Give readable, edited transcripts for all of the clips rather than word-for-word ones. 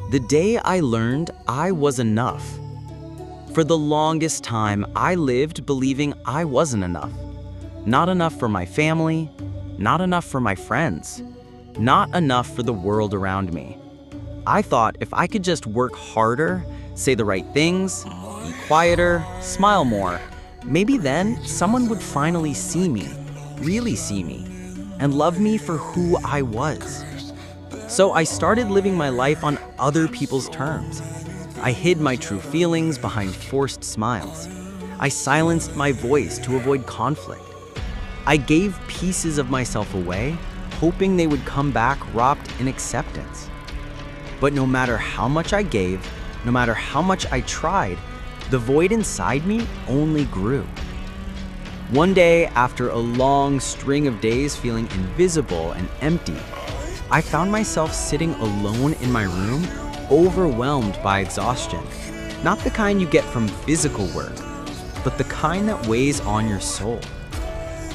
The day I learned I was enough. For the longest time, I lived believing I wasn't enough. Not enough for my family, not enough for my friends, not enough for the world around me. I thought if I could just work harder, say the right things, be quieter, smile more, maybe then someone would finally see me, really see me, and love me for who I was. So I started living my life on other people's terms. I hid my true feelings behind forced smiles. I silenced my voice to avoid conflict. I gave pieces of myself away, hoping they would come back wrapped in acceptance. But no matter how much I gave, no matter how much I tried, the void inside me only grew. One day, after a long string of days feeling invisible and empty, I found myself sitting alone in my room, overwhelmed by exhaustion. Not the kind you get from physical work, but the kind that weighs on your soul.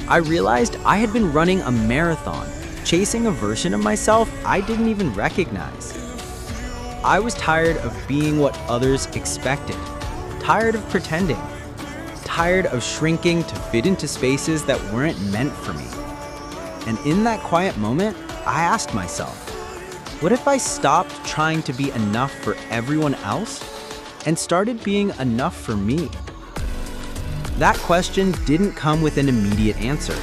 I realized I had been running a marathon, chasing a version of myself I didn't even recognize. I was tired of being what others expected, tired of pretending, tired of shrinking to fit into spaces that weren't meant for me. And in that quiet moment, I asked myself, what if I stopped trying to be enough for everyone else and started being enough for me? That question didn't come with an immediate answer.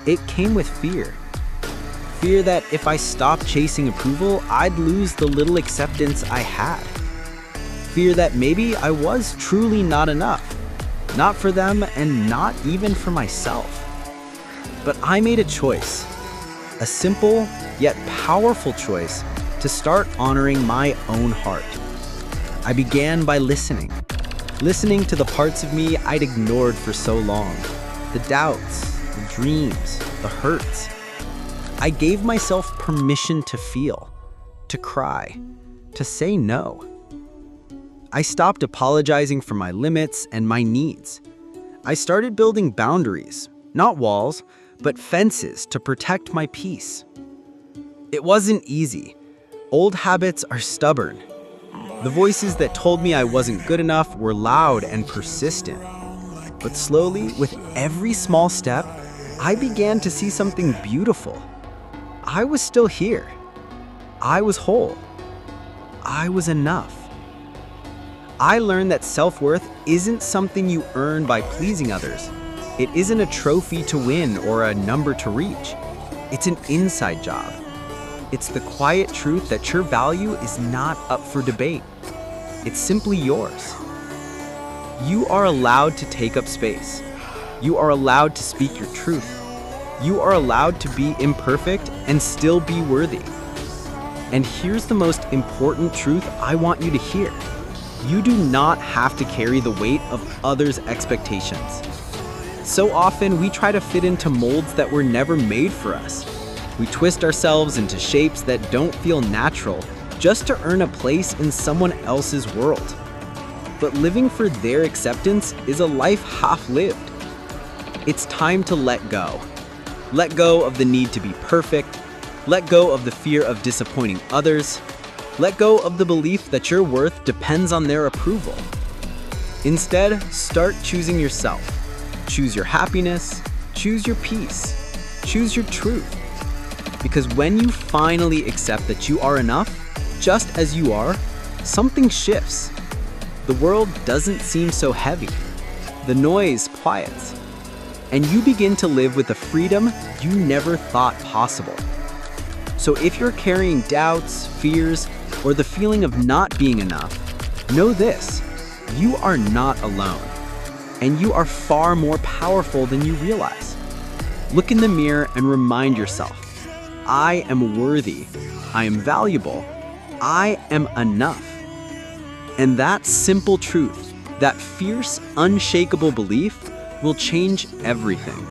It came with fear. Fear that if I stopped chasing approval, I'd lose the little acceptance I had. Fear that maybe I was truly not enough, not for them and not even for myself. But I made a choice. A simple yet powerful choice to start honoring my own heart. I began by listening to the parts of me I'd ignored for so long, the doubts, the dreams, the hurts. I gave myself permission to feel, to cry, to say no. I stopped apologizing for my limits and my needs. I started building boundaries, not walls, but fences to protect my peace. It wasn't easy. Old habits are stubborn. The voices that told me I wasn't good enough were loud and persistent. But slowly, with every small step, I began to see something beautiful. I was still here. I was whole. I was enough. I learned that self-worth isn't something you earn by pleasing others. It isn't a trophy to win or a number to reach. It's an inside job. It's the quiet truth that your value is not up for debate. It's simply yours. You are allowed to take up space. You are allowed to speak your truth. You are allowed to be imperfect and still be worthy. And here's the most important truth I want you to hear. You do not have to carry the weight of others' expectations. So often, we try to fit into molds that were never made for us. We twist ourselves into shapes that don't feel natural just to earn a place in someone else's world. But living for their acceptance is a life half-lived. It's time to let go. Let go of the need to be perfect. Let go of the fear of disappointing others. Let go of the belief that your worth depends on their approval. Instead, start choosing yourself. Choose your happiness, choose your peace, choose your truth. Because when you finally accept that you are enough, just as you are, something shifts. The world doesn't seem so heavy. The noise quiets. And you begin to live with a freedom you never thought possible. So if you're carrying doubts, fears, or the feeling of not being enough, know this: you are not alone. And you are far more powerful than you realize. Look in the mirror and remind yourself, I am worthy, I am valuable, I am enough. And that simple truth, that fierce, unshakable belief, will change everything.